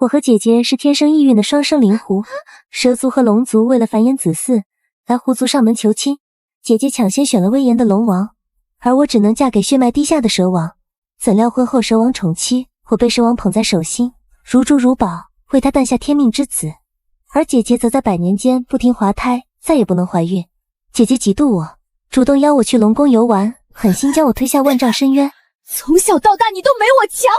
我和姐姐是天生异运的双生灵狐，蛇族和龙族为了繁衍子嗣，来狐族上门求亲。姐姐抢先选了威严的龙王，而我只能嫁给血脉低下的蛇王。怎料婚后蛇王宠妻，我被蛇王捧在手心，如珠如宝，为他诞下天命之子。而姐姐则在100年间不停滑胎，再也不能怀孕。姐姐嫉妒我，主动邀我去龙宫游玩，狠心将我推下万丈深渊。从小到大你都没我强，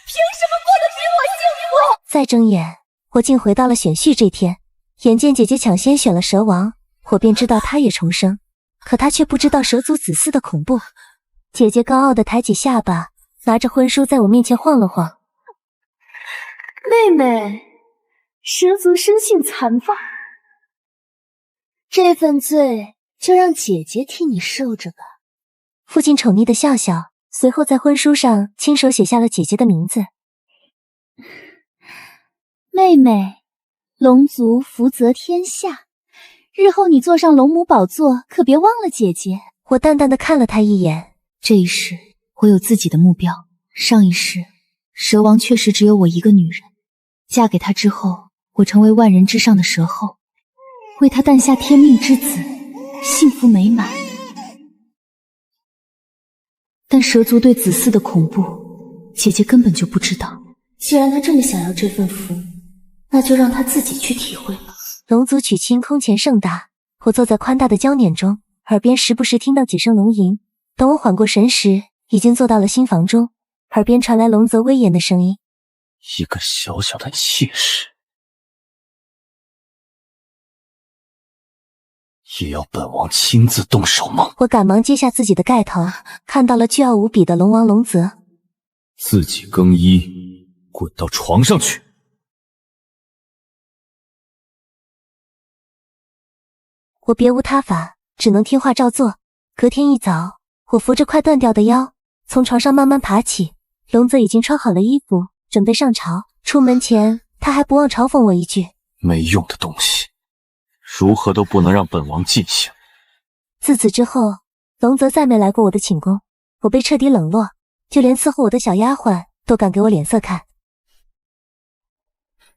凭什么过得比我幸福？再睁眼，我竟回到了选婿这天。眼见姐姐抢先选了蛇王，我便知道她也重生，可她却不知道蛇族子嗣的恐怖。姐姐高傲地抬起下巴，拿着婚书在我面前晃了晃。妹妹，蛇族生性残暴，这份罪就让姐姐替你受着吧。父亲宠溺地笑笑，随后在婚书上亲手写下了姐姐的名字。妹妹，龙族福泽天下，日后你坐上龙母宝座，可别忘了姐姐。我淡淡地看了她一眼。这一世我有自己的目标，上一世蛇王确实只有我一个女人，嫁给他之后，我成为万人之上的蛇后，为他诞下天命之子，幸福美满。但蛇族对子嗣的恐怖，姐姐根本就不知道。既然她这么想要这份福，那就让她自己去体会吧。龙族娶亲空前盛大，我坐在宽大的娇辇中，耳边时不时听到几声龙吟。等我缓过神时，已经坐到了新房中，耳边传来龙泽威严的声音：一个小小的妾室，也要本王亲自动手吗？我赶忙揭下自己的盖头，看到了倨傲无比的龙王龙泽。自己更衣，滚到床上去。我别无他法，只能听话照做。隔天一早，我扶着快断掉的腰，从床上慢慢爬起。龙泽已经穿好了衣服，准备上朝。出门前，他还不忘嘲讽我一句：没用的东西，如何都不能让本王尽兴。自此之后，龙泽再没来过我的寝宫，我被彻底冷落，就连伺候我的小丫鬟都敢给我脸色看。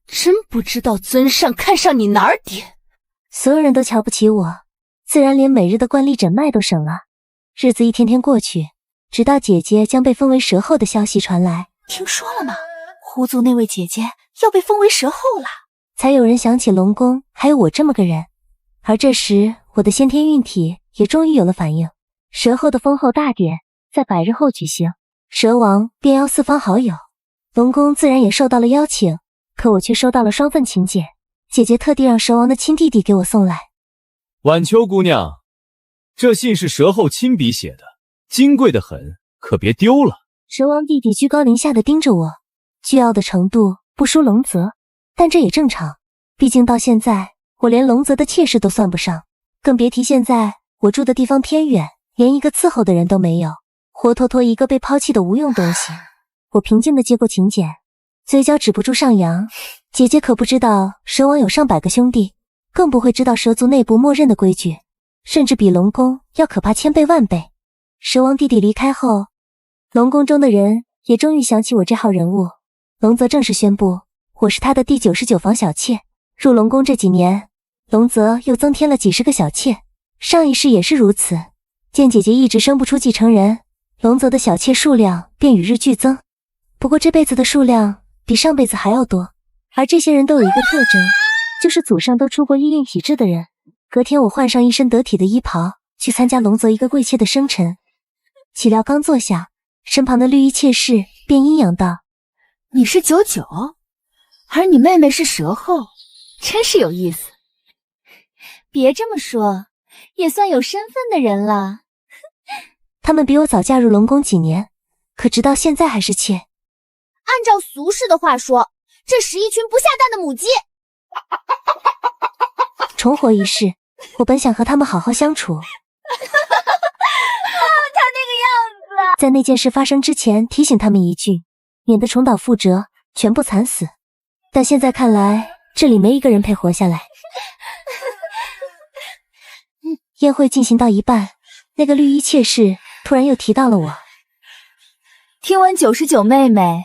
真不知道尊上看上你哪儿点。所有人都瞧不起我，自然连每日的惯例诊脉都省了。日子一天天过去，直到姐姐将被封为蛇后的消息传来。听说了吗？狐族那位姐姐要被封为蛇后了。才有人想起龙宫还有我这么个人。而这时，我的先天运体也终于有了反应。蛇后的封后大典在100日后举行，蛇王便邀四方好友，龙宫自然也受到了邀请，可我却收到了双份请柬。姐姐特地让蛇王的亲弟弟给我送来。晚秋姑娘，这信是蛇后亲笔写的，金贵得很，可别丢了。蛇王弟弟居高临下地盯着我，倨傲的程度不输龙泽，但这也正常，毕竟到现在我连龙泽的妾室都算不上，更别提现在我住的地方偏远，连一个伺候的人都没有，活脱脱一个被抛弃的无用东西。我平静地接过请柬，嘴角止不住上扬。姐姐可不知道蛇王有上百个兄弟，更不会知道蛇族内部默认的规矩，甚至比龙宫要可怕千倍万倍。蛇王弟弟离开后，龙宫中的人也终于想起我这号人物。龙泽正式宣布我是他的第99房小妾。入龙宫这几年，龙泽又增添了几十个小妾，上一世也是如此。见姐姐一直生不出继承人，龙泽的小妾数量便与日俱增。不过这辈子的数量比上辈子还要多，而这些人都有一个特征，就是祖上都出过异运体质的人。隔天我换上一身得体的衣袍，去参加龙泽一个贵妾的生辰。岂料刚坐下，身旁的绿衣妾室便阴阳道：你是99，而你妹妹是蛇后，真是有意思。别这么说，也算有身份的人了。他们比我早嫁入龙宫几年，可直到现在还是妾。按照俗世的话说，这是一群不下蛋的母鸡。重活一世，我本想和他们好好相处。他那个样子，在那件事发生之前提醒他们一句，免得重蹈覆辙，全部惨死。但现在看来，这里没一个人配活下来。宴会进行到一半，那个绿衣妾室突然又提到了我。听闻99妹妹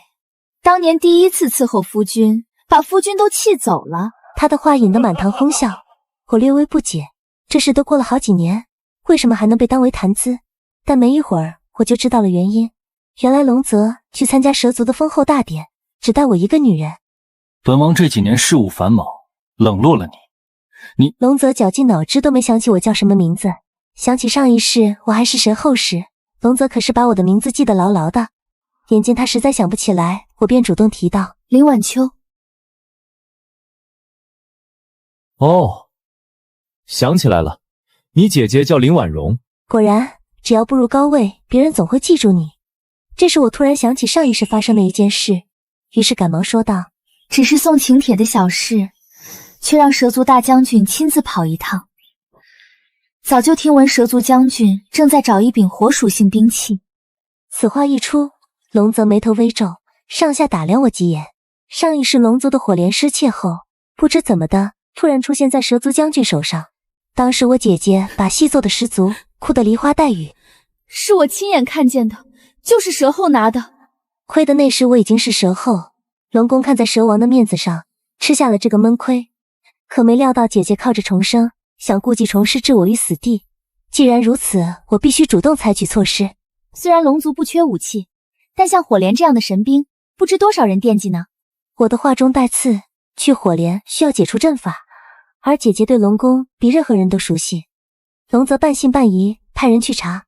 当年第一次伺候夫君，把夫君都气走了。他的话引得满堂哄笑，我略微不解，这事都过了好几年，为什么还能被当为谈资？但没一会儿我就知道了原因，原来龙泽去参加蛇族的封后大典，只带我一个女人。本王这几年事务繁忙，冷落了你。龙泽绞尽脑汁都没想起我叫什么名字，想起上一世我还是神后时，龙泽可是把我的名字记得牢牢的。眼见他实在想不起来，我便主动提到林晚秋。哦，想起来了，你姐姐叫林婉容。果然，只要步入高位，别人总会记住你。这时我突然想起上一世发生的一件事，于是赶忙说道：只是送请帖的小事，却让蛇族大将军亲自跑一趟。早就听闻蛇族将军正在找一柄火属性兵器。此话一出，龙泽眉头微皱，上下打量我几眼。上一世龙族的火莲失窃后，不知怎么的，突然出现在蛇族将军手上。当时我姐姐把戏做的十足，哭得梨花带雨。是我亲眼看见的，就是蛇后拿的。亏得那时我已经是蛇后，龙宫看在蛇王的面子上，吃下了这个闷亏。可没料到姐姐靠着重生，想故技重施置我于死地。既然如此，我必须主动采取措施。虽然龙族不缺武器，但像火莲这样的神兵，不知多少人惦记呢。我的话中带刺，去火莲需要解除阵法，而姐姐对龙宫比任何人都熟悉。龙泽半信半疑，派人去查，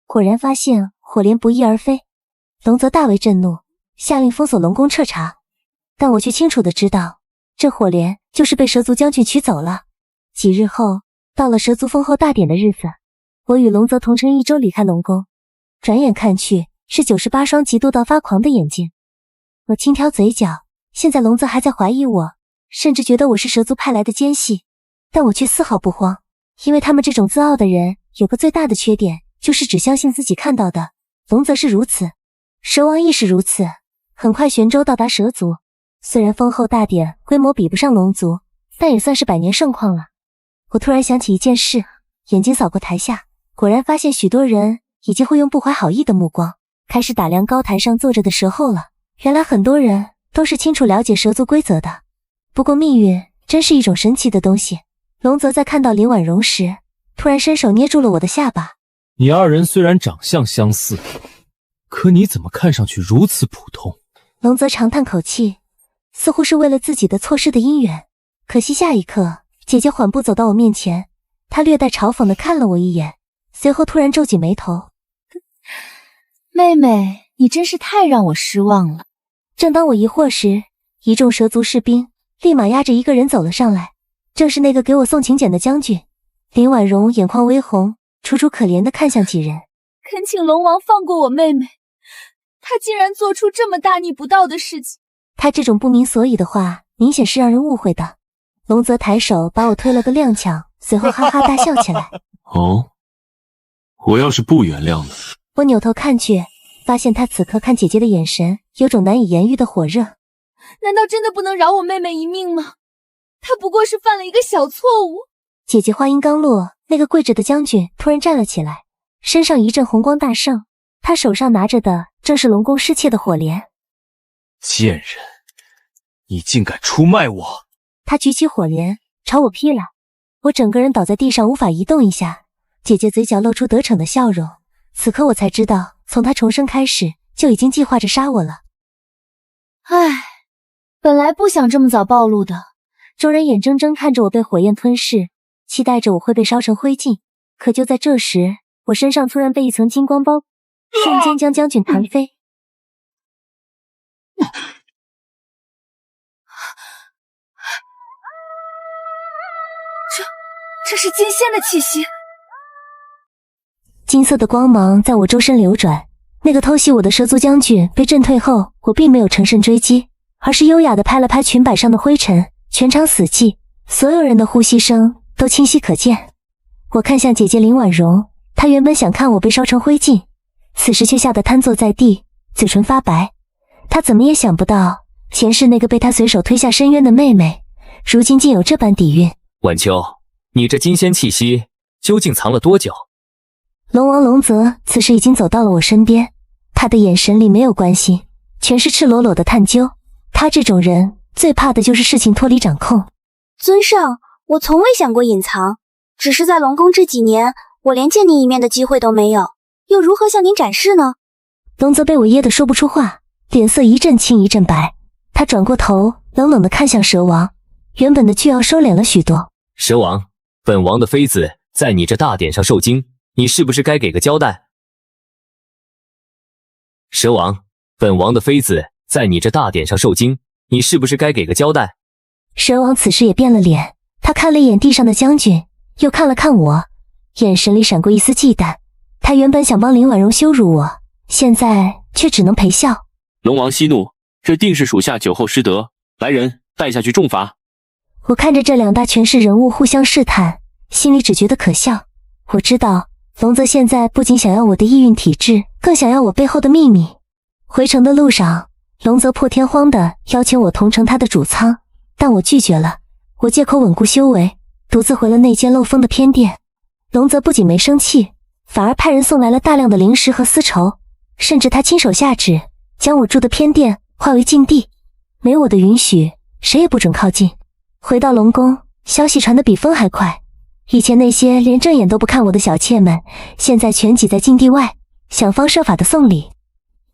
果然发现火莲不翼而飞。龙泽大为震怒，下令封锁龙宫彻查。但我却清楚地知道，这火莲就是被蛇族将军取走了。几日后，到了蛇族封后大典的日子，我与龙泽同乘一舟离开龙宫。转眼看去，是98双嫉妒到发狂的眼睛。我轻挑嘴角，现在龙泽还在怀疑我，甚至觉得我是蛇族派来的奸细，但我却丝毫不慌，因为他们这种自傲的人有个最大的缺点，就是只相信自己看到的。龙泽是如此，蛇王亦是如此。很快玄州到达蛇族，虽然封后大典规模比不上龙族，但也算是百年盛况了。我突然想起一件事，眼睛扫过台下，果然发现许多人已经会用不怀好意的目光开始打量高台上坐着的蛇后了。原来很多人都是清楚了解蛇族规则的。不过命运真是一种神奇的东西。龙泽在看到林婉容时，突然伸手捏住了我的下巴。你二人虽然长相相似，可你怎么看上去如此普通？龙泽长叹口气，似乎是为了自己的错失的姻缘。可惜下一刻，姐姐缓步走到我面前，她略带嘲讽地看了我一眼，随后突然皱紧眉头。妹妹，你真是太让我失望了。正当我疑惑时，一众蛇族士兵立马押着一个人走了上来，正是那个给我送请柬的将军。林婉容眼眶微红，楚楚可怜地看向几人。恳请龙王放过我妹妹，她竟然做出这么大逆不道的事情。他这种不明所以的话，明显是让人误会的。龙泽抬手把我推了个踉跄，随后哈哈大笑起来。哦，我要是不原谅呢？我扭头看去，发现他此刻看姐姐的眼神有种难以言喻的火热。难道真的不能饶我妹妹一命吗？她不过是犯了一个小错误。姐姐话音刚落，那个跪着的将军突然站了起来，身上一阵红光大盛，他手上拿着的正是龙宫失窃的火莲。贱人，你竟敢出卖我！他举起火莲朝我劈来，我整个人倒在地上无法移动一下。姐姐嘴角露出得逞的笑容，此刻我才知道，从她重生开始就已经计划着杀我了。唉，本来不想这么早暴露的。众人眼睁睁看着我被火焰吞噬，期待着我会被烧成灰烬。可就在这时，我身上突然被一层金光包，瞬间将将军弹飞。这是金仙的气息。金色的光芒在我周身流转。那个偷袭我的蛇族将军被震退后，我并没有乘胜追击，而是优雅地拍了拍裙摆上的灰尘，全场死寂，所有人的呼吸声都清晰可见。我看向姐姐林婉容，她原本想看我被烧成灰烬，此时却吓得瘫坐在地，嘴唇发白。她怎么也想不到，前世那个被她随手推下深渊的妹妹，如今竟有这般底蕴。晚秋，你这金仙气息究竟藏了多久？龙王龙泽此时已经走到了我身边，他的眼神里没有关心，全是赤裸裸的探究。他这种人最怕的就是事情脱离掌控。尊上，我从未想过隐藏，只是在龙宫这几年，我连见你一面的机会都没有，又如何向您展示呢？龙泽被我噎得说不出话，脸色一阵青一阵白。他转过头，冷冷地看向蛇王，原本的倨傲收敛了许多。蛇王，本王的妃子在你这大典上受惊，你是不是该给个交代？蛇王，本王的妃子在你这大典上受惊，你是不是该给个交代？蛇王此时也变了脸，他看了一眼地上的将军，又看了看我，眼神里闪过一丝忌惮。他原本想帮林婉容羞辱我，现在却只能陪笑。龙王息怒，这定是属下酒后失德，来人，带下去重罚。我看着这两大权势人物互相试探，心里只觉得可笑。我知道龙泽现在不仅想要我的意蕴体质，更想要我背后的秘密。回城的路上，龙泽破天荒地邀请我同乘他的主舱，但我拒绝了。我借口稳固修为，独自回了那间漏风的偏殿。龙泽不仅没生气，反而派人送来了大量的灵石和丝绸，甚至他亲手下旨，将我住的偏殿划为禁地，没我的允许，谁也不准靠近。回到龙宫，消息传得比风还快。以前那些连正眼都不看我的小妾们，现在全挤在禁地外，想方设法的送礼。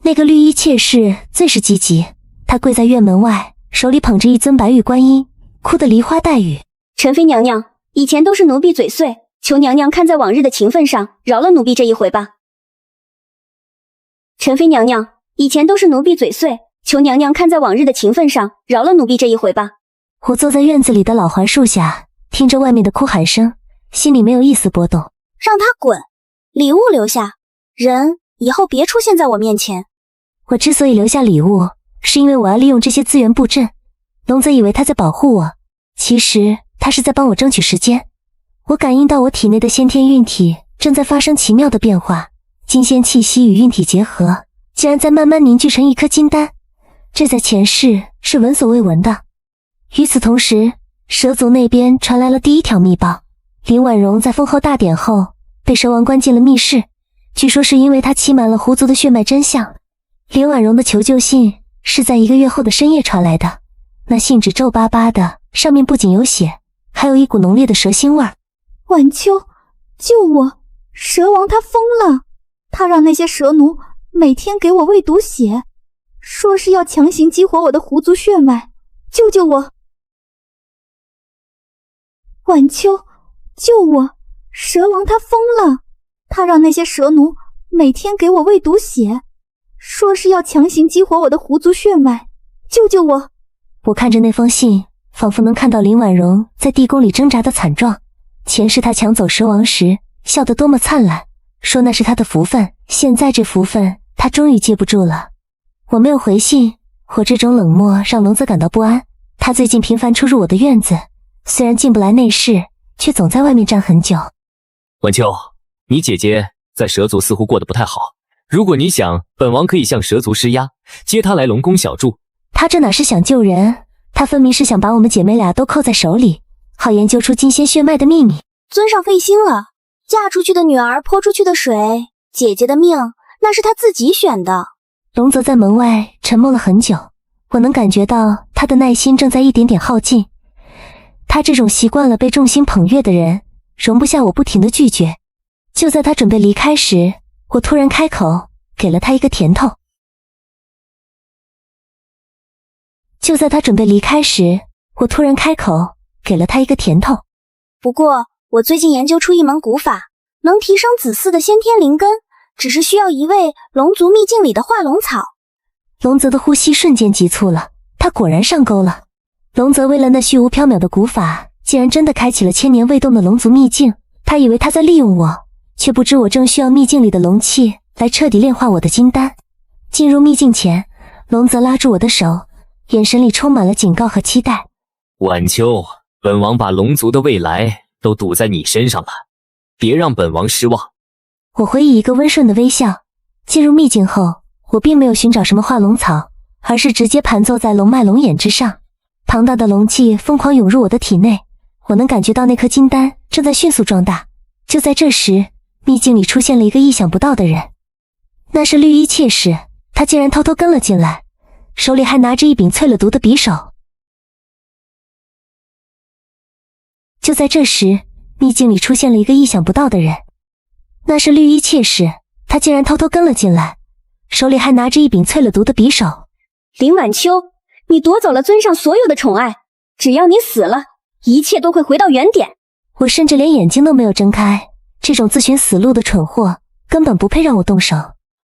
那个绿衣妾室最是积极，她跪在院门外，手里捧着一尊白玉观音，哭得梨花带雨。陈妃娘娘，以前都是奴婢嘴碎，求娘娘看在往日的情分上，饶了奴婢这一回吧。陈妃娘娘，以前都是奴婢嘴碎，求娘娘看在往日的情分上，饶了奴婢这一回吧。我坐在院子里的老槐树下，听着外面的哭喊声，心里没有一丝波动。让他滚，礼物留下，人以后别出现在我面前。我之所以留下礼物，是因为我要利用这些资源布阵。龙泽以为他在保护我，其实他是在帮我争取时间。我感应到我体内的先天运体正在发生奇妙的变化，金仙气息与运体结合，竟然在慢慢凝聚成一颗金丹，这在前世是闻所未闻的。与此同时，蛇族那边传来了第一条密报，林婉容在封后大典后被蛇王关进了密室，据说是因为她欺瞒了狐族的血脉真相。林婉容的求救信是在1个月后的深夜传来的，那信纸皱巴巴的，上面不仅有血，还有一股浓烈的蛇腥味儿。晚秋，救我！蛇王他疯了，他让那些蛇奴每天给我喂毒血，说是要强行激活我的狐族血脉，救救我！晚秋，救我！蛇王他疯了，他让那些蛇奴每天给我喂毒血，说是要强行激活我的狐族血脉，救救我！我看着那封信，仿佛能看到林婉容在地宫里挣扎的惨状。前世她抢走蛇王时笑得多么灿烂，说那是她的福分，现在这福分她终于接不住了。我没有回信，我这种冷漠让龙泽感到不安。他最近频繁出入我的院子，虽然进不来内室，却总在外面站很久。晚秋，你姐姐在蛇族似乎过得不太好，如果你想，本王可以向蛇族施压，接她来龙宫小住。他这哪是想救人，他分明是想把我们姐妹俩都扣在手里，好研究出金仙血脉的秘密。尊上费心了，嫁出去的女儿泼出去的水，姐姐的命那是她自己选的。龙泽在门外沉默了很久，我能感觉到他的耐心正在一点点耗尽。他这种习惯了被众星捧月的人，容不下我不停的拒绝。就在他准备离开时，我突然开口，给了他一个甜头。不过，我最近研究出一门古法，能提升子嗣的先天灵根，只是需要一味龙族秘境里的化龙草。龙泽的呼吸瞬间急促了，他果然上钩了。龙泽为了那虚无缥缈的古法，竟然真的开启了千年未动的龙族秘境。他以为他在利用我，却不知我正需要秘境里的龙气来彻底炼化我的金丹。进入秘境前，龙泽拉住我的手，眼神里充满了警告和期待。晚秋，本王把龙族的未来都赌在你身上了，别让本王失望。我回以一个温顺的微笑。进入秘境后，我并没有寻找什么化龙草，而是直接盘坐在龙脉龙眼之上。庞大的龙气疯狂涌入我的体内，我能感觉到那颗金丹正在迅速壮大。就在这时，秘境里出现了一个意想不到的人，那是绿衣妾室，她竟然偷偷跟了进来。手里还拿着一柄淬了毒的匕首。就在这时，秘境里出现了一个意想不到的人，那是绿衣妾室，他竟然偷偷跟了进来，手里还拿着一柄淬了毒的匕首。林晚秋，你夺走了尊上所有的宠爱，只要你死了，一切都会回到原点。我甚至连眼睛都没有睁开，这种自寻死路的蠢货根本不配让我动手。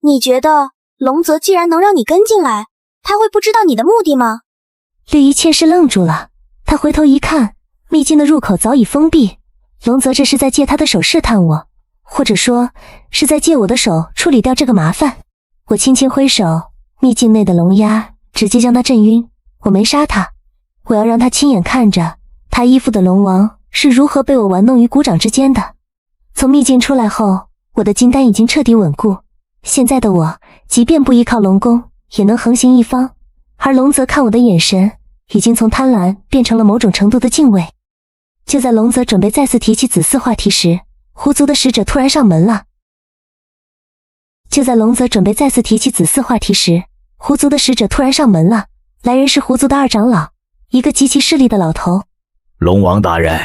你觉得龙泽既然能让你跟进来，他会不知道你的目的吗？绿衣妾室愣住了，他回头一看，秘境的入口早已封闭，龙泽这是在借他的手试探我，或者说是在借我的手处理掉这个麻烦。我轻轻挥手，秘境内的龙鸦直接将他震晕。我没杀他，我要让他亲眼看着他依附的龙王是如何被我玩弄于股掌之间的。从秘境出来后，我的金丹已经彻底稳固，现在的我即便不依靠龙宫也能横行一方，而龙泽看我的眼神已经从贪婪变成了某种程度的敬畏。就在龙泽准备再次提起子嗣话题时，狐族的使者突然上门了。狐族的使者突然上门了，来人是狐族的二长老，一个极其势利的老头。龙王大人，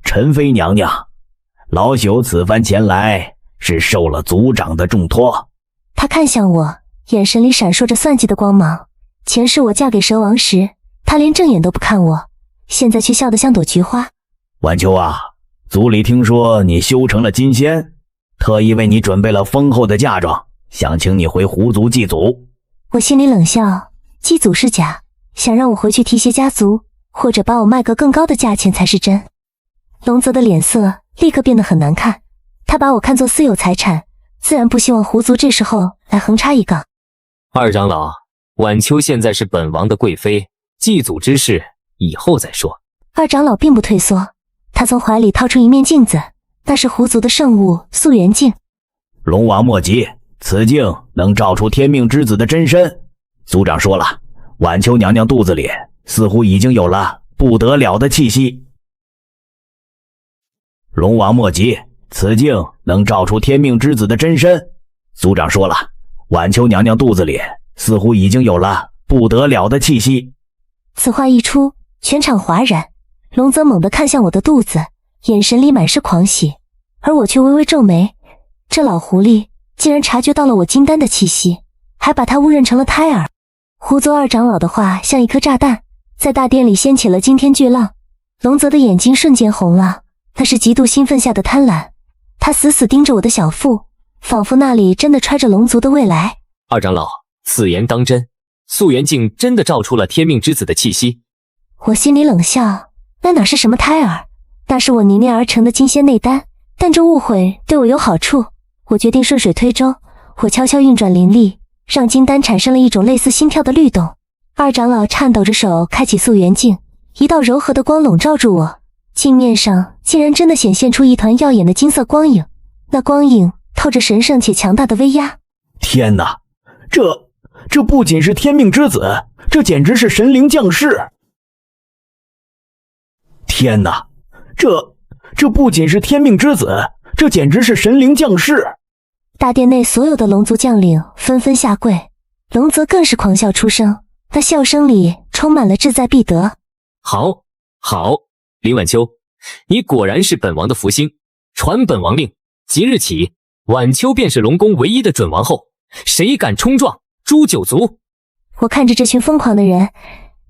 陈妃娘娘，老朽此番前来是受了族长的重托。他看向我，眼神里闪烁着算计的光芒。前世我嫁给蛇王时，他连正眼都不看我，现在却笑得像朵菊花。晚秋啊，族里听说你修成了金仙，特意为你准备了丰厚的嫁妆，想请你回狐族祭祖。我心里冷笑，祭祖是假，想让我回去提携家族，或者把我卖个更高的价钱才是真。龙泽的脸色立刻变得很难看，他把我看作私有财产，自然不希望狐族这时候来横插一杠。二长老，晚秋现在是本王的贵妃，祭祖之事以后再说。二长老并不退缩，他从怀里掏出一面镜子，那是狐族的圣物素元镜。龙王莫急，此镜能照出天命之子的真身。族长说了，晚秋娘娘肚子里似乎已经有了不得了的气息。龙王莫急，此镜能照出天命之子的真身。族长说了，晚秋娘娘肚子里似乎已经有了不得了的气息。此话一出，全场哗然。龙泽猛地看向我的肚子，眼神里满是狂喜，而我却微微皱眉。这老狐狸竟然察觉到了我金丹的气息，还把它误认成了胎儿。狐族二长老的话像一颗炸弹，在大殿里掀起了惊天巨浪。龙泽的眼睛瞬间红了，那是极度兴奋下的贪婪。他死死盯着我的小腹，仿佛那里真的揣着龙族的未来。二长老，此言当真？素元镜真的照出了天命之子的气息？我心里冷笑，那哪是什么胎儿，那是我凝练而成的金仙内丹。但这误会对我有好处，我决定顺水推舟。我悄悄运转灵力，让金丹产生了一种类似心跳的律动。二长老颤抖着手开启素元镜，一道柔和的光笼罩住我，镜面上竟然真的显现出一团耀眼的金色光影，那光影透着神圣且强大的威压。天哪，这不仅是天命之子，这简直是神灵降世。天哪，这不仅是天命之子，这简直是神灵降世。大殿内所有的龙族将领纷纷下跪，龙泽更是狂笑出声，那笑声里充满了志在必得。好，林晚秋，你果然是本王的福星。传本王令，即日起，晚秋便是龙宫唯一的准王后，谁敢冲撞，诛九族！我看着这群疯狂的人，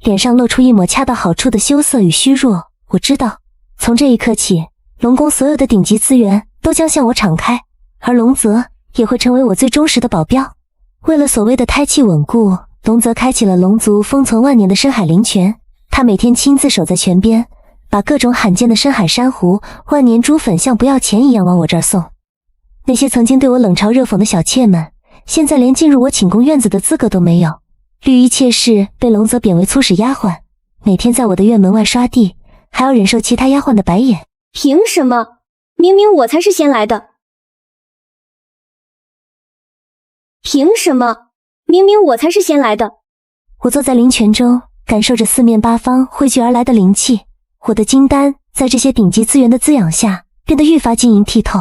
脸上露出一抹恰到好处的羞涩与虚弱。我知道，从这一刻起，龙宫所有的顶级资源都将向我敞开，而龙泽也会成为我最忠实的保镖。为了所谓的胎气稳固，龙泽开启了龙族封存万年的深海灵泉，他每天亲自守在泉边，把各种罕见的深海珊瑚、万年珠粉像不要钱一样往我这儿送。那些曾经对我冷嘲热讽的小妾们，现在连进入我寝宫院子的资格都没有。绿衣妾室被龙泽贬为粗使丫鬟，每天在我的院门外刷地，还要忍受其他丫鬟的白眼。凭什么？明明我才是先来的。凭什么？明明我才是先来的。我坐在灵泉中，感受着四面八方汇聚而来的灵气，我的金丹在这些顶级资源的滋养下变得愈发晶莹剔透。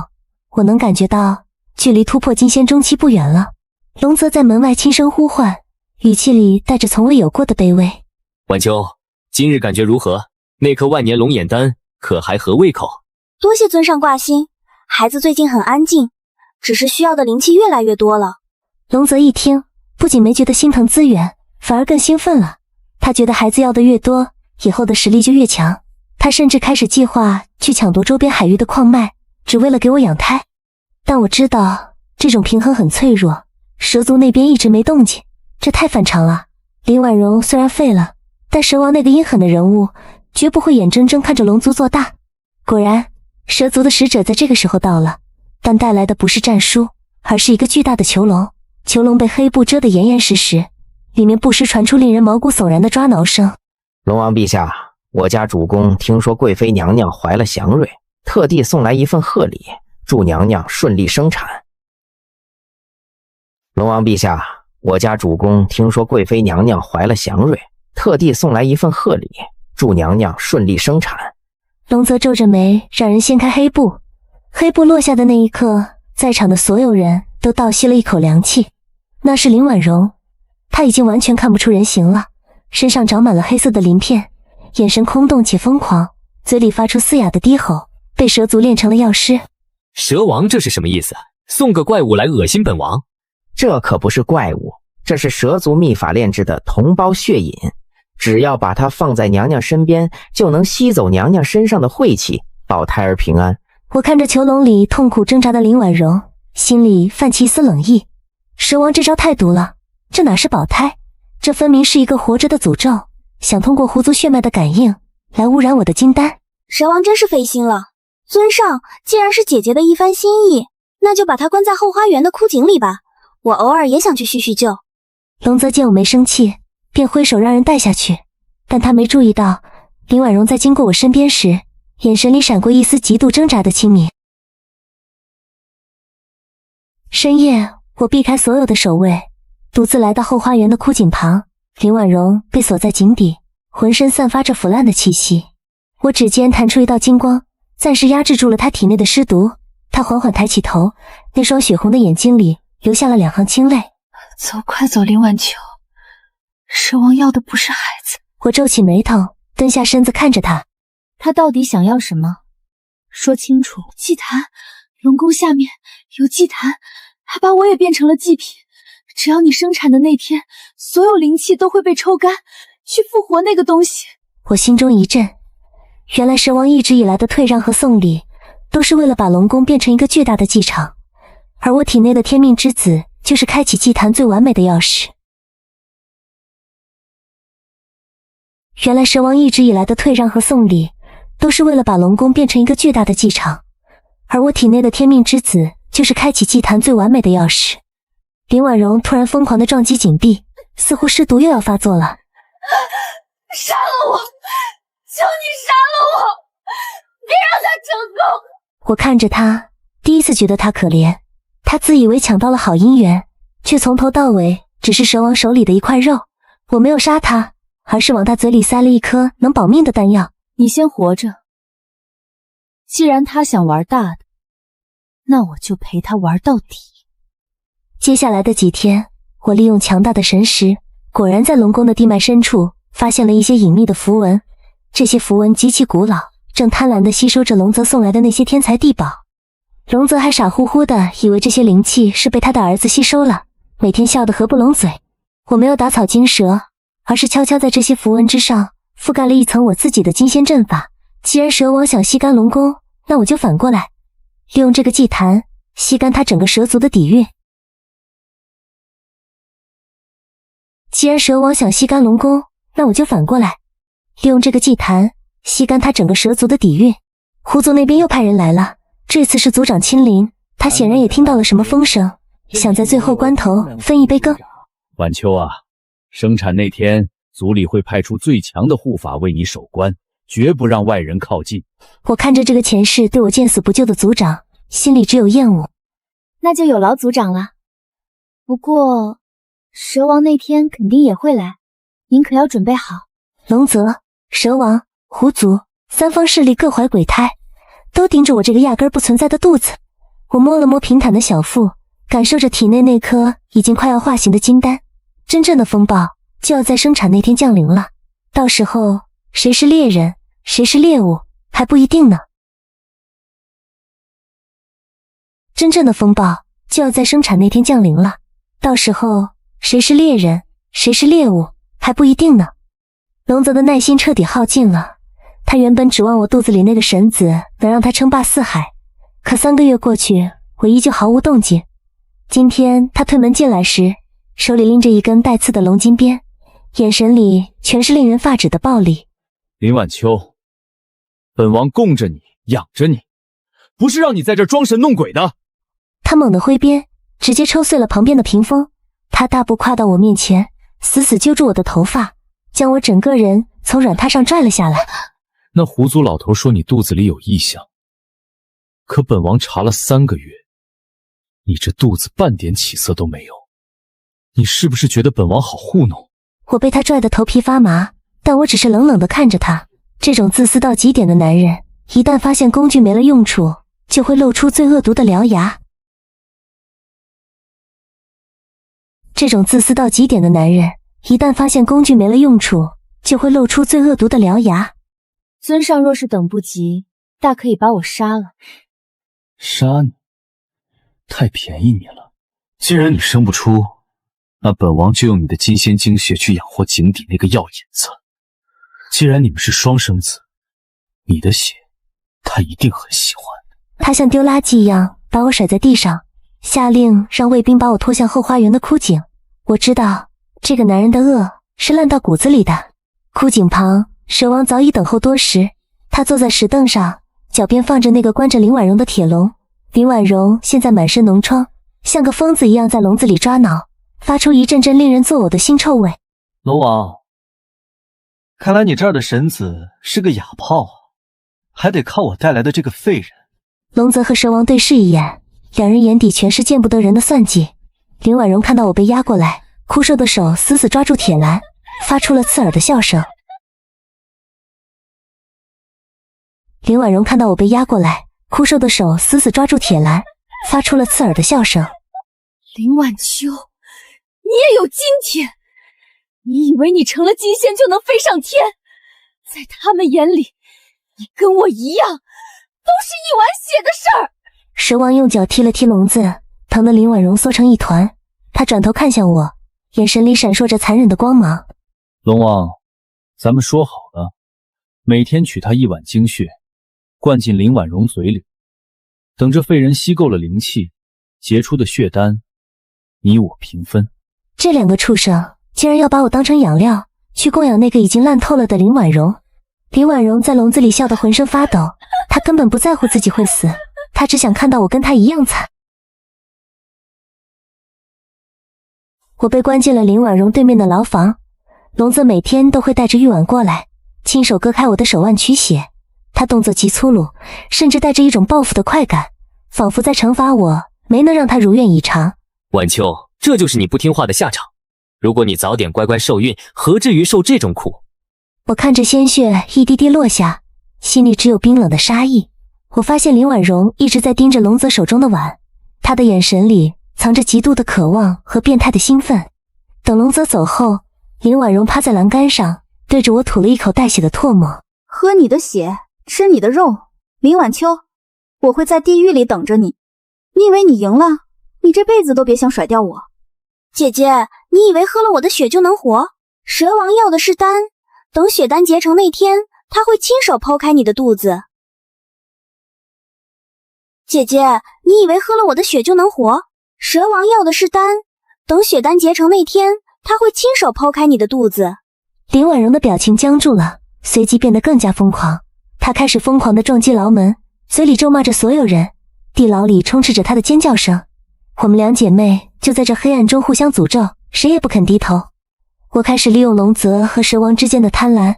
我能感觉到距离突破金仙中期不远了。龙泽在门外轻声呼唤，语气里带着从未有过的卑微。晚秋，今日感觉如何？那颗万年龙眼丹可还合胃口？多谢尊上挂心，孩子最近很安静，只是需要的灵气越来越多了。龙泽一听，不仅没觉得心疼资源，反而更兴奋了。他觉得孩子要的越多，以后的实力就越强。他甚至开始计划去抢夺周边海域的矿脉，只为了给我养胎。但我知道这种平衡很脆弱，蛇族那边一直没动静，这太反常了。林婉容虽然废了，但蛇王那个阴狠的人物绝不会眼睁睁看着龙族做大。果然，蛇族的使者在这个时候到了，但带来的不是战书，而是一个巨大的囚笼。囚笼被黑布遮得严严实实，里面不时传出令人毛骨悚然的抓挠声。龙王陛下，我家主公听说贵妃娘娘怀了祥瑞，特地送来一份贺礼，祝娘娘顺利生产。龙王陛下，我家主公听说贵妃娘娘怀了祥瑞，特地送来一份贺礼，祝娘娘顺利生产。龙泽皱着眉，让人掀开黑布。黑布落下的那一刻，在场的所有人都倒吸了一口凉气。那是林婉容，她已经完全看不出人形了，身上长满了黑色的鳞片，眼神空洞且疯狂，嘴里发出嘶哑的低吼，被蛇族练成了药师。蛇王这是什么意思？送个怪物来恶心本王？这可不是怪物，这是蛇族秘法炼制的同胞血饮，只要把它放在娘娘身边，就能吸走娘娘身上的晦气，保胎儿平安。我看着囚笼里痛苦挣扎的林婉容，心里泛起一丝冷意。蛇王这招太毒了，这哪是保胎，这分明是一个活着的诅咒，想通过狐族血脉的感应来污染我的金丹。蛇王真是费心了。尊上，既然是姐姐的一番心意，那就把她关在后花园的枯井里吧，我偶尔也想去叙叙旧。龙泽见我没生气，便挥手让人带下去，但他没注意到林婉容在经过我身边时，眼神里闪过一丝极度挣扎的轻蔑。深夜，我避开所有的守卫，独自来到后花园的枯井旁。林婉容被锁在井底，浑身散发着腐烂的气息。我指尖弹出一道金光，暂时压制住了她体内的尸毒。她缓缓抬起头，那双血红的眼睛里流下了2行清泪。走，快走，林晚秋，蛇王要的不是孩子。我皱起眉头，蹲下身子看着他。他到底想要什么？说清楚。祭坛，龙宫下面有祭坛，他把我也变成了祭品。只要你生产的那天，所有灵气都会被抽干，去复活那个东西。我心中一震，原来蛇王一直以来的退让和送礼，都是为了把龙宫变成一个巨大的祭场，而我体内的天命之子就是开启祭坛最完美的钥匙。原来蛇王一直以来的退让和送礼，都是为了把龙宫变成一个巨大的祭场，而我体内的天命之子就是开启祭坛最完美的钥匙。林婉容突然疯狂地撞击井壁，似乎尸毒又要发作了。杀了我！求你杀了我！别让他成功！我看着他，第一次觉得他可怜。他自以为抢到了好姻缘，却从头到尾只是蛇王手里的一块肉。我没有杀他，而是往他嘴里塞了一颗能保命的丹药。你先活着。既然他想玩大的，那我就陪他玩到底。接下来的几天，我利用强大的神识，果然在龙宫的地脉深处发现了一些隐秘的符文。这些符文极其古老，正贪婪地吸收着龙泽送来的那些天才地宝。龙泽还傻乎乎的以为这些灵气是被他的儿子吸收了，每天笑得合不拢嘴。我没有打草惊蛇，而是悄悄在这些符文之上覆盖了一层我自己的金仙阵法。既然蛇王想吸干龙宫，那我就反过来，利用这个祭坛吸干他整个蛇族的底蕴。既然蛇王想吸干龙宫，那我就反过来，利用这个祭坛吸干他整个蛇族的底蕴。狐族那边又派人来了，这次是族长亲临，他显然也听到了什么风声，想在最后关头分一杯羹。晚秋啊，生产那天族里会派出最强的护法为你守关，绝不让外人靠近。我看着这个前世对我见死不救的族长，心里只有厌恶。那就有劳族长了。不过蛇王那天肯定也会来，您可要准备好。龙泽、蛇王、狐族三方势力各怀鬼胎，都盯着我这个压根不存在的肚子。我摸了摸平坦的小腹，感受着体内那颗已经快要化形的金丹，真正的风暴就要在生产那天降临了，到时候谁是猎人，谁是猎物，还不一定呢。真正的风暴就要在生产那天降临了，到时候谁是猎人，谁是猎物，还不一定呢。龙泽的耐心彻底耗尽了，他原本指望我肚子里那个神子能让他称霸四海，可3个月过去，我依旧毫无动静。今天他推门进来时，手里拎着一根带刺的龙金鞭，眼神里全是令人发指的暴力。林晚秋，本王供着你，养着你，不是让你在这装神弄鬼的。他猛地挥鞭，直接抽碎了旁边的屏风。他大步跨到我面前，死死揪住我的头发，将我整个人从软榻上拽了下来。那狐族老头说你肚子里有异象，可本王查了3个月，你这肚子半点起色都没有，你是不是觉得本王好糊弄？我被他拽得头皮发麻，但我只是冷冷地看着他。这种自私到极点的男人，一旦发现工具没了用处，就会露出最恶毒的獠牙。这种自私到极点的男人，一旦发现工具没了用处，就会露出最恶毒的獠牙。尊上若是等不及，大可以把我杀了。杀你？太便宜你了。既然你生不出，那本王就用你的金仙精血去养活井底那个药引子。既然你们是双生子，你的血他一定很喜欢。他像丢垃圾一样把我甩在地上，下令让卫兵把我拖向后花园的枯井。我知道这个男人的恶是烂到骨子里的。枯井旁，蛇王早已等候多时，他坐在石凳上，脚边放着那个关着林婉容的铁笼。林婉容现在满身脓疮，像个疯子一样在笼子里抓挠，发出一阵阵令人作呕的腥臭味。龙王，看来你这儿的神子是个哑炮啊，还得靠我带来的这个废人。龙泽和蛇王对视一眼，两人眼底全是见不得人的算计。林婉容看到我被压过来，枯瘦的手死死抓住铁栏，发出了刺耳的笑声。林婉容看到我被压过来，枯瘦的手死死抓住铁栏，发出了刺耳的笑声。林晚秋，你也有今天？你以为你成了金仙就能飞上天？在他们眼里，你跟我一样，都是一碗血的事儿。蛇王用脚踢了踢笼子，疼得林婉容缩成一团。他转头看向我，眼神里闪烁着残忍的光芒。龙王，咱们说好了，每天取他1碗精血，灌进林婉容嘴里，等这废人吸够了灵气，结出的血丹，你我平分。这2个畜生竟然要把我当成养料，去供养那个已经烂透了的林婉容。林婉容在笼子里笑得浑身发抖，她根本不在乎自己会死，她只想看到我跟她一样惨。我被关进了林婉容对面的牢房，笼子每天都会带着浴碗过来，亲手割开我的手腕取血。他动作极粗鲁，甚至带着一种报复的快感，仿佛在惩罚我没能让他如愿以偿。晚秋，这就是你不听话的下场。如果你早点乖乖受孕，何至于受这种苦？我看着鲜血一滴滴落下，心里只有冰冷的杀意。我发现林婉容一直在盯着龙泽手中的碗，她的眼神里藏着极度的渴望和变态的兴奋。等龙泽走后，林婉容趴在栏杆上，对着我吐了一口带血的唾沫。喝你的血，吃你的肉，林晚秋，我会在地狱里等着你。你以为你赢了，你这辈子都别想甩掉我。姐姐，你以为喝了我的血就能活？蛇王要的是丹，等血丹结成那天，他会亲手剖开你的肚子。姐姐，你以为喝了我的血就能活？蛇王要的是丹，等血丹结成那天，他会亲手剖开你的肚子。林婉容的表情僵住了，随即变得更加疯狂。她开始疯狂地撞击牢门，嘴里咒骂着所有人。地牢里充斥着她的尖叫声。我们2姐妹就在这黑暗中互相诅咒，谁也不肯低头。我开始利用龙泽和蛇王之间的贪婪，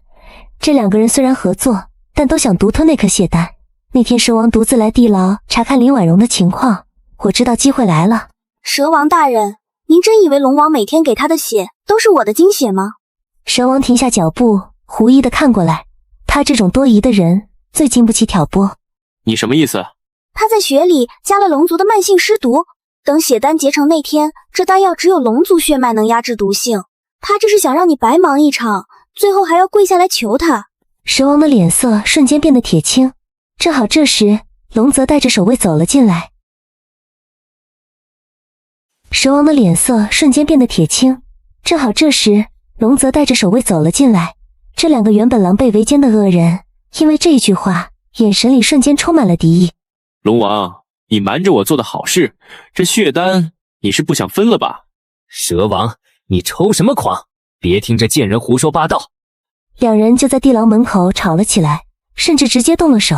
这2个人虽然合作，但都想独吞那颗血丹。那天蛇王独自来地牢查看林婉容的情况，我知道机会来了。蛇王大人，您真以为龙王每天给他的血都是我的精血吗？蛇王停下脚步，狐疑地看过来。他这种多疑的人最经不起挑拨。你什么意思？他在血里加了龙族的慢性尸毒，等血丹结成那天，这丹药只有龙族血脉能压制毒性，他这是想让你白忙一场，最后还要跪下来求他。蛇王的脸色瞬间变得铁青。正好这时，龙泽带着守卫走了进来。蛇王的脸色瞬间变得铁青。正好这时，龙泽带着守卫走了进来。这两个原本狼狈为奸的恶人，因为这一句话，眼神里瞬间充满了敌意。龙王，你瞒着我做的好事，这血丹你是不想分了吧？蛇王，你抽什么狂？别听这贱人胡说八道！两人就在地牢门口吵了起来，甚至直接动了手。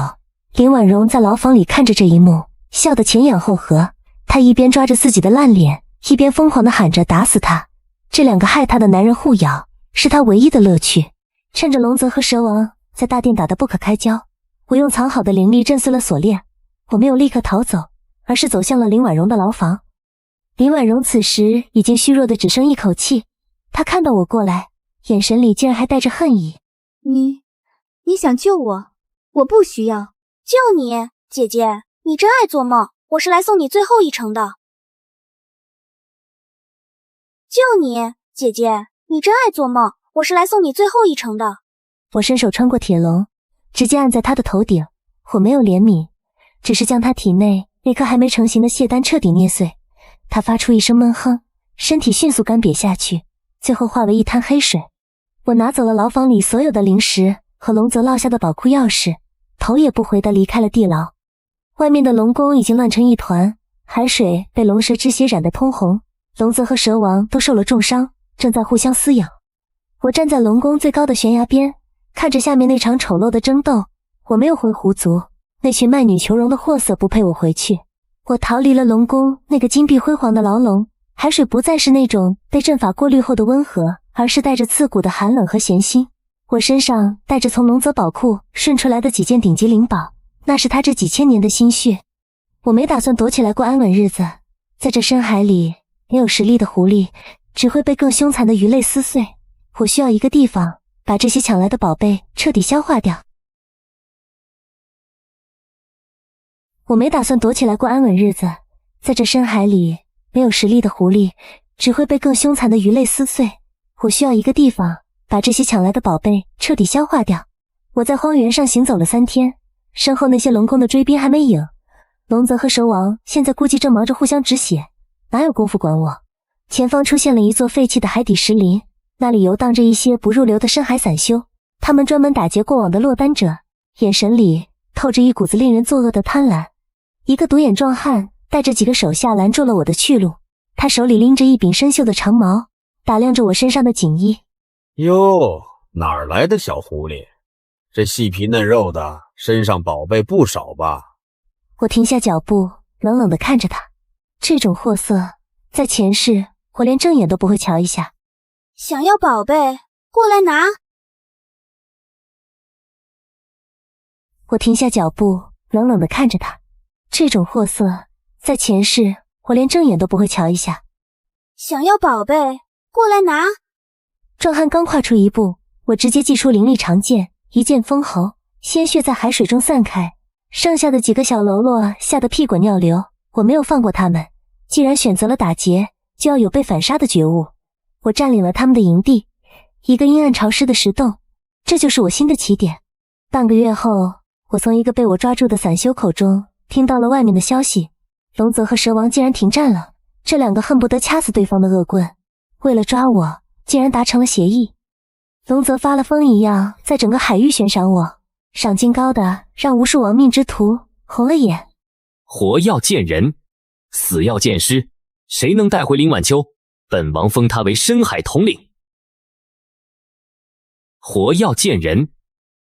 林婉容在牢房里看着这一幕，笑得前仰后合。她一边抓着自己的烂脸，一边疯狂地喊着打死他。这两个害她的男人互咬，是她唯一的乐趣。趁着龙泽和蛇王在大殿打得不可开交，我用藏好的灵力震碎了锁链。我没有立刻逃走，而是走向了林婉容的牢房。林婉容此时已经虚弱的只剩一口气，她看到我过来，眼神里竟然还带着恨意。你想救我？我不需要救你，姐姐，你真爱做梦，我是来送你最后一程的。救你，姐姐，你真爱做梦，我是来送你最后一程的。我伸手穿过铁笼，直接按在他的头顶。我没有怜悯，只是将他体内那颗还没成型的血丹彻底捏碎。他发出一声闷哼，身体迅速干瘪下去，最后化为一滩黑水。我拿走了牢房里所有的零食和龙泽落下的宝库钥匙，头也不回地离开了地牢。外面的龙宫已经乱成一团，海水被龙蛇之血染得通红，龙泽和蛇王都受了重伤，正在互相撕咬。我站在龙宫最高的悬崖边，看着下面那场丑陋的争斗。我没有回狐族，那群卖女求荣的货色不配我回去。我逃离了龙宫那个金碧辉煌的牢笼，海水不再是那种被阵法过滤后的温和，而是带着刺骨的寒冷和咸腥。我身上带着从龙泽宝库顺出来的几件顶级灵宝，那是他这几千年的心血。我没打算躲起来过安稳日子，在这深海里，没有实力的狐狸只会被更凶残的鱼类撕碎。我需要一个地方把这些抢来的宝贝彻底消化掉。我没打算躲起来过安稳日子，在这深海里，没有实力的狐狸只会被更凶残的鱼类撕碎。我需要一个地方把这些抢来的宝贝彻底消化掉。我在荒原上行走了3天，身后那些龙宫的追兵还没影。龙泽和蛇王现在估计正忙着互相止血，哪有功夫管我？前方出现了一座废弃的海底石林，那里游荡着一些不入流的深海散修，他们专门打劫过往的落单者，眼神里透着一股子令人作恶的贪婪。一个独眼壮汉带着几个手下拦住了我的去路，他手里拎着一柄生锈的长矛，打量着我身上的锦衣。哟，哪儿来的小狐狸？这细皮嫩肉的，身上宝贝不少吧？我停下脚步，冷冷地看着他。这种货色，在前世我连正眼都不会瞧一下。想要宝贝，过来拿。我停下脚步，冷冷地看着他。这种货色，在前世我连正眼都不会瞧一下。想要宝贝，过来拿。壮汉刚跨出一步，我直接祭出灵力长剑，一剑封喉，鲜血在海水中散开。剩下的几个小喽啰吓得屁滚尿流，我没有放过他们。既然选择了打劫，就要有被反杀的觉悟。我占领了他们的营地，一个阴暗潮湿的石洞，这就是我新的起点。半个月后，我从一个被我抓住的散修口中听到了外面的消息，龙泽和蛇王竟然停战了。这两个恨不得掐死对方的恶棍，为了抓我，竟然达成了协议。龙泽发了疯一样在整个海域悬赏我，赏金高的让无数亡命之徒红了眼。活要见人，死要见尸，谁能带回林晚秋，本王封他为深海统领。活要见人，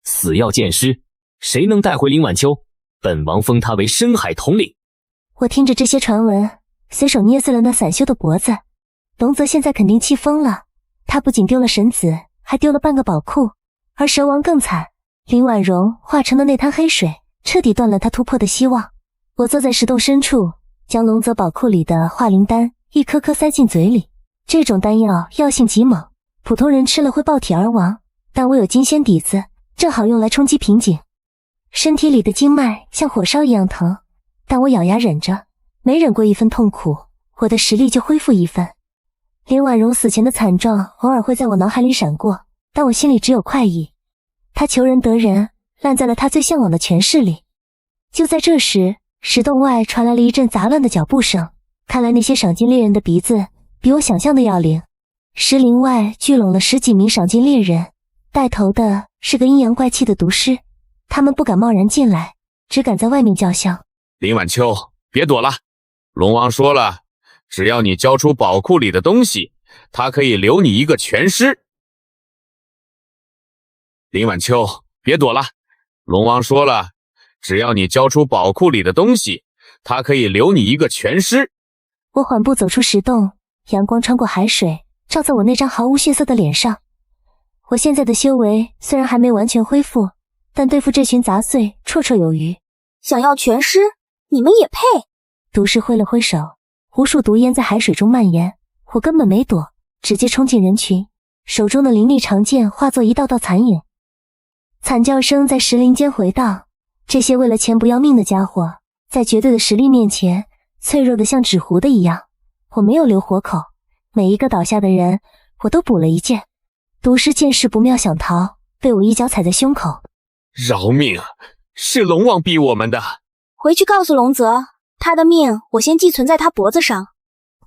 死要见尸，谁能带回林晚秋，本王封他为深海统领。我听着这些传闻，随手捏碎了那散修的脖子。龙泽现在肯定气疯了，他不仅丢了神子，还丢了半个宝库，而蛇王更惨，林婉容化成的那滩黑水彻底断了他突破的希望。我坐在石洞深处，将龙泽宝库里的化灵丹一颗颗塞进嘴里。这种丹药药性极猛，普通人吃了会爆体而亡，但我有金仙底子，正好用来冲击瓶颈。身体里的经脉像火烧一样疼，但我咬牙忍着，没忍过一分痛苦，我的实力就恢复一分。林婉容死前的惨状偶尔会在我脑海里闪过，但我心里只有快意。她求人得人，烂在了她最向往的权势里。就在这时，石洞外传来了一阵杂乱的脚步声，看来那些赏金猎人的鼻子比我想象的要灵。石林外聚拢了10几名赏金猎人，带头的是个阴阳怪气的毒师，他们不敢贸然进来，只敢在外面叫嚣。林晚秋，别躲了，龙王说了，只要你交出宝库里的东西，他可以留你一个全尸。林晚秋，别躲了，龙王说了，只要你交出宝库里的东西，他可以留你一个全尸。我缓步走出石洞，阳光穿过海水，照在我那张毫无血色的脸上。我现在的修为虽然还没完全恢复，但对付这群杂碎绰绰有余。想要全尸，你们也配？毒师挥了挥手，无数毒烟在海水中蔓延，我根本没躲，直接冲进人群，手中的凌厉长剑化作一道道残影。惨叫声在石林间回荡，这些为了钱不要命的家伙，在绝对的实力面前，脆弱的像纸糊的一样。我没有留活口，每一个倒下的人，我都补了一剑。毒师见势不妙想逃，被我一脚踩在胸口。饶命！是龙王逼我们的。回去告诉龙泽，他的命我先寄存在他脖子上。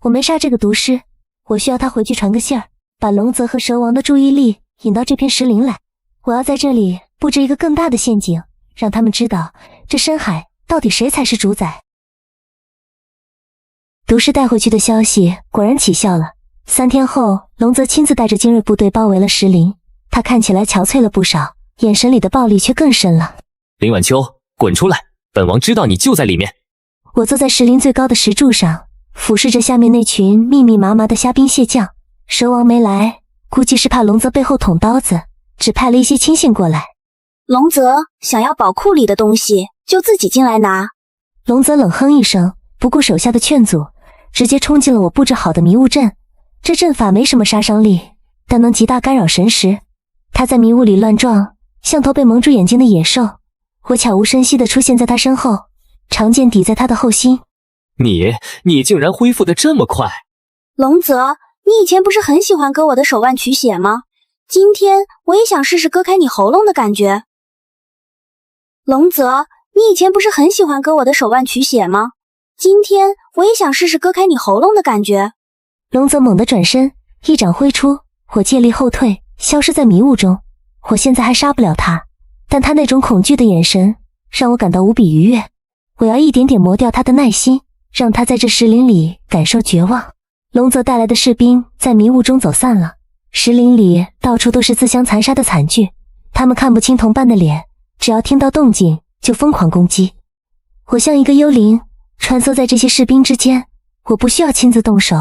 我没杀这个毒师，我需要他回去传个信儿，把龙泽和蛇王的注意力引到这片石林来。我要在这里布置一个更大的陷阱，让他们知道这深海到底谁才是主宰。毒师带回去的消息果然起效了。3天后，龙泽亲自带着精锐部队包围了石林，他看起来憔悴了不少，眼神里的暴力却更深了。林晚秋，滚出来！本王知道你就在里面。我坐在石林最高的石柱上，俯视着下面那群密密麻麻的虾兵蟹将。蛇王没来，估计是怕龙泽背后捅刀子，只派了一些亲信过来。龙泽想要宝库里的东西，就自己进来拿。龙泽冷哼一声，不顾手下的劝阻，直接冲进了我布置好的迷雾阵。这阵法没什么杀伤力，但能极大干扰神识。他在迷雾里乱撞，像头被蒙住眼睛的野兽。我悄无声息地出现在他身后，长剑抵在他的后心。你竟然恢复得这么快！龙泽，你以前不是很喜欢割我的手腕取血吗？今天我也想试试割开你喉咙的感觉。龙泽，你以前不是很喜欢割我的手腕取血吗？今天我也想试试割开你喉咙的感觉。龙泽猛地转身，一掌挥出，我借力后退，消失在迷雾中。我现在还杀不了他，但他那种恐惧的眼神让我感到无比愉悦。我要一点点磨掉他的耐心，让他在这石林里感受绝望。龙泽带来的士兵在迷雾中走散了，石林里到处都是自相残杀的惨剧，他们看不清同伴的脸，只要听到动静就疯狂攻击。我像一个幽灵，穿梭在这些士兵之间，我不需要亲自动手，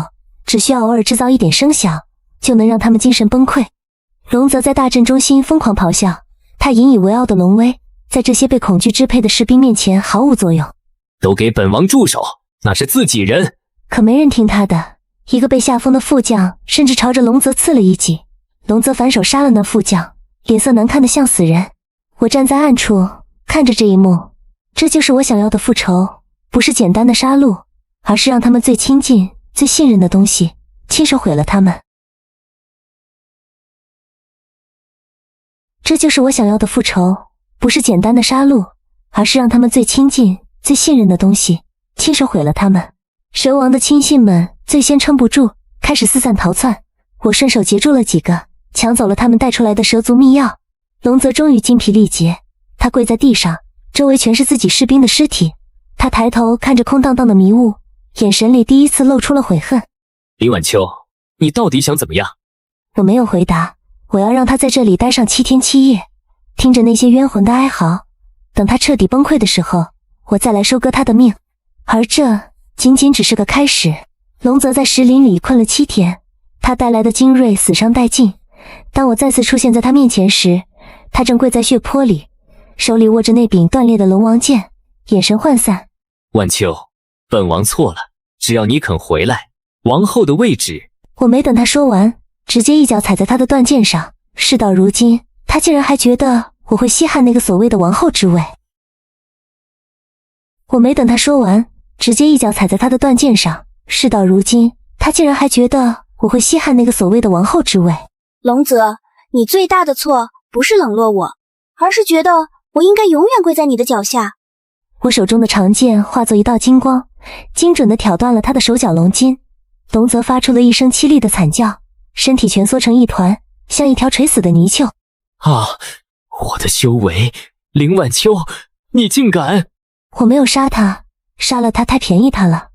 只需要偶尔制造一点声响，就能让他们精神崩溃。龙泽在大阵中心疯狂咆哮，他引以为傲的龙威，在这些被恐惧支配的士兵面前毫无作用。都给本王住手，那是自己人。可没人听他的，一个被下风的副将甚至朝着龙泽刺了一击，龙泽反手杀了那副将，脸色难看得像死人。我站在暗处看着这一幕，这就是我想要的复仇，不是简单的杀戮，而是让他们最亲近最信任的东西亲手毁了他们。这就是我想要的复仇，不是简单的杀戮，而是让他们最亲近最信任的东西亲手毁了他们。蛇王的亲信们最先撑不住，开始四散逃窜，我顺手截住了几个，抢走了他们带出来的蛇族秘药。龙泽终于精疲力竭，他跪在地上，周围全是自己士兵的尸体。他抬头看着空荡荡的迷雾，眼神里第一次露出了悔恨。林晚秋，你到底想怎么样？我没有回答，我要让他在这里待上7天7夜，听着那些冤魂的哀嚎，等他彻底崩溃的时候，我再来收割他的命。而这仅仅只是个开始。龙泽在石林里困了7天，他带来的精锐死伤殆尽。当我再次出现在他面前时，他正跪在血泊里，手里握着那柄断裂的龙王剑，眼神涣散。晚秋，本王错了，只要你肯回来，王后的位置……我没等他说完，直接一脚踩在他的断剑上。事到如今，他竟然还觉得我会稀罕那个所谓的王后之位。我没等他说完，直接一脚踩在他的断剑上。事到如今，他竟然还觉得我会稀罕那个所谓的王后之位。龙泽，你最大的错不是冷落我，而是觉得我应该永远跪在你的脚下。我手中的长剑化作一道金光，精准地挑断了他的手脚龙筋。龙泽发出了一声凄厉的惨叫，身体蜷缩成一团，像一条垂死的泥鳅。啊！我的修为，林晚秋，你竟敢！我没有杀他，杀了他太便宜他了。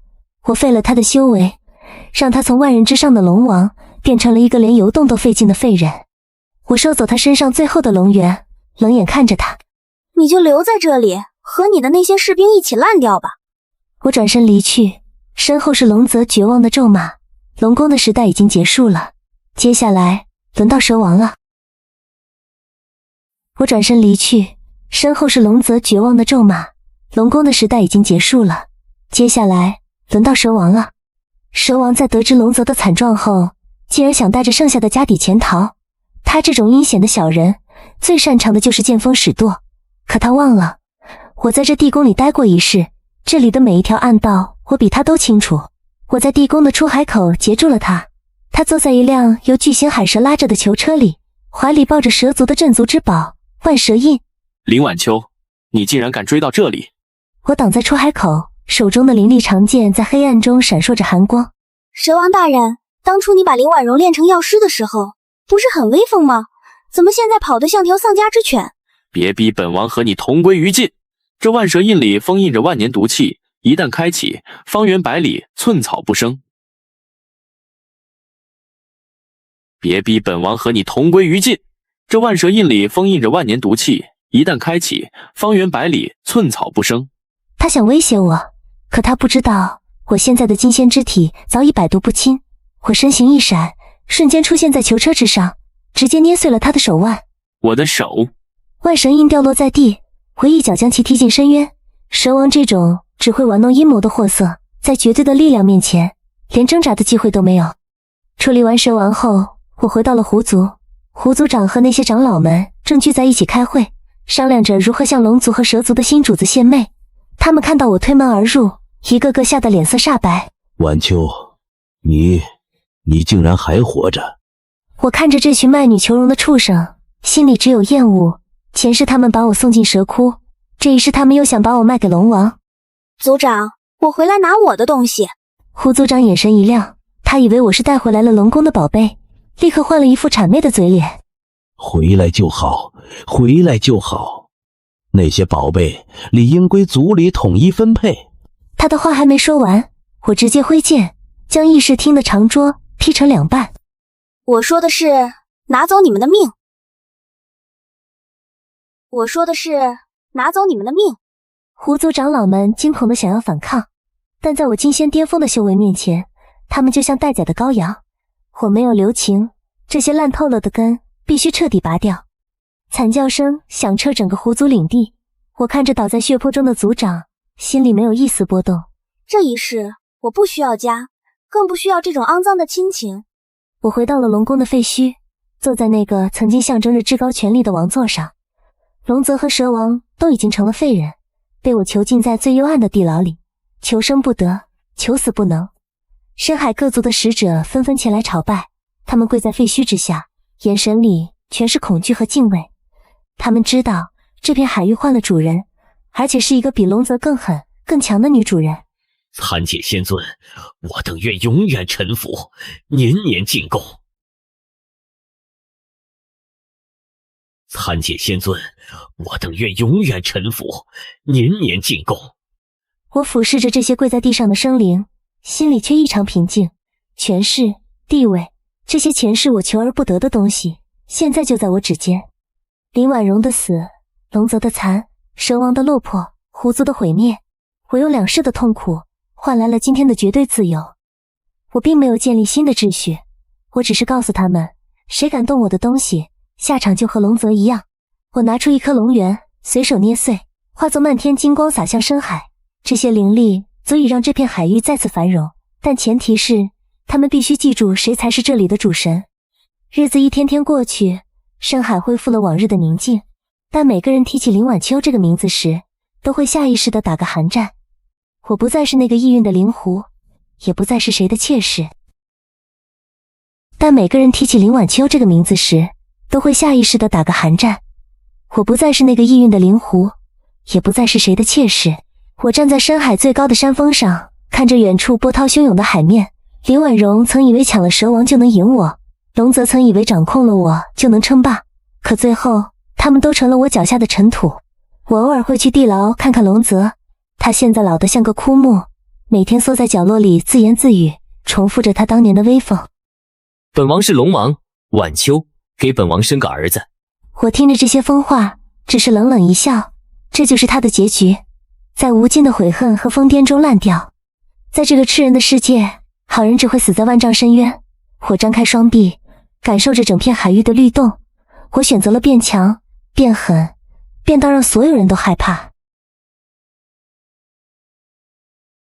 我废了他的修为，让他从万人之上的龙王变成了一个连游动都费劲的废人。我收走他身上最后的龙元，冷眼看着他。你就留在这里，和你的那些士兵一起烂掉吧。我转身离去，身后是龙泽绝望的咒骂。龙宫的时代已经结束了，接下来轮到蛇王了。我转身离去，身后是龙泽绝望的咒骂。龙宫的时代已经结束了，接下来轮到蛇王了。蛇王在得知龙泽的惨状后，竟然想带着剩下的家底潜逃。他这种阴险的小人，最擅长的就是见风使舵。可他忘了，我在这地宫里待过一世，这里的每一条暗道我比他都清楚。我在地宫的出海口截住了他，他坐在一辆由巨型海蛇拉着的囚车里，怀里抱着蛇族的镇族之宝万蛇印。林晚秋，你竟然敢追到这里！我挡在出海口，手中的凌厉长剑在黑暗中闪烁着寒光。蛇王大人，当初你把林婉容炼成药师的时候，不是很威风吗？怎么现在跑得像条丧家之犬？别逼本王和你同归于尽！这万蛇印里封印着万年毒气，一旦开启，方圆百里寸草不生。别逼本王和你同归于尽！这万蛇印里封印着万年毒气，一旦开启，方圆百里寸草不生。他想威胁我，可他不知道我现在的金仙之体早已百毒不侵。我身形一闪，瞬间出现在囚车之上，直接捏碎了他的手腕。我的手！万神印掉落在地，我一脚将其踢进深渊。蛇王这种只会玩弄阴谋的货色，在绝对的力量面前，连挣扎的机会都没有。处理完蛇王后，我回到了狐族。狐族长和那些长老们正聚在一起开会，商量着如何向龙族和蛇族的新主子献媚。他们看到我推门而入，一个个吓得脸色煞白。晚秋，你竟然还活着！我看着这群卖女求荣的畜生，心里只有厌恶。前世他们把我送进蛇窟，这一世他们又想把我卖给龙王。族长，我回来拿我的东西。胡族长眼神一亮，他以为我是带回来了龙宫的宝贝，立刻换了一副谄媚的嘴脸。回来就好，回来就好。那些宝贝理应归族里统一分配。他的话还没说完，我直接挥剑将议事厅的长桌劈成两半。我说的是拿走你们的命。我说的是拿走你们的命。狐族长老们惊恐地想要反抗，但在我金仙巅峰的修为面前，他们就像待宰的羔羊。我没有留情，这些烂透了的根必须彻底拔掉。惨叫声响彻整个狐族领地，我看着倒在血泊中的族长，心里没有一丝波动。这一世我不需要家，更不需要这种肮脏的亲情。我回到了龙宫的废墟，坐在那个曾经象征着至高权力的王座上。龙泽和蛇王都已经成了废人，被我囚禁在最幽暗的地牢里，求生不得，求死不能。深海各族的使者纷纷前来朝拜，他们跪在废墟之下，眼神里全是恐惧和敬畏。他们知道这片海域换了主人，而且是一个比龙泽更狠更强的女主人。参见仙尊，我等愿永远臣服，年年进贡。参见仙尊，我等愿永远臣服，年年进贡。我俯视着这些跪在地上的生灵，心里却异常平静。权势、地位，这些前世我求而不得的东西，现在就在我指尖。林婉容的死，龙泽的残，蛇王的落魄，狐族的毁灭，我用两世的痛苦换来了今天的绝对自由。我并没有建立新的秩序，我只是告诉他们，谁敢动我的东西，下场就和龙泽一样。我拿出一颗龙元，随手捏碎，化作漫天金光洒向深海。这些灵力足以让这片海域再次繁荣，但前提是他们必须记住谁才是这里的主神。日子一天天过去，深海恢复了往日的宁静，但每个人提起林晚秋这个名字时，都会下意识地打个寒战。我不再是那个意蕴的灵狐，也不再是谁的妾室。但每个人提起林晚秋这个名字时，都会下意识地打个寒战。我不再是那个意蕴的灵狐，也不再是谁的妾室。我站在深海最高的山峰上，看着远处波涛汹涌的海面。林婉容曾以为抢了蛇王就能赢我，龙泽曾以为掌控了我就能称霸，可最后他们都成了我脚下的尘土。我偶尔会去地牢看看龙泽，他现在老得像个枯木，每天缩在角落里自言自语，重复着他当年的威风。本王是龙王，晚秋，给本王生个儿子。我听着这些疯话，只是冷冷一笑，这就是他的结局，在无尽的悔恨和疯癫中烂掉。在这个吃人的世界，好人只会死在万丈深渊。我张开双臂，感受着整片海域的律动。我选择了变强，变狠，变到让所有人都害怕。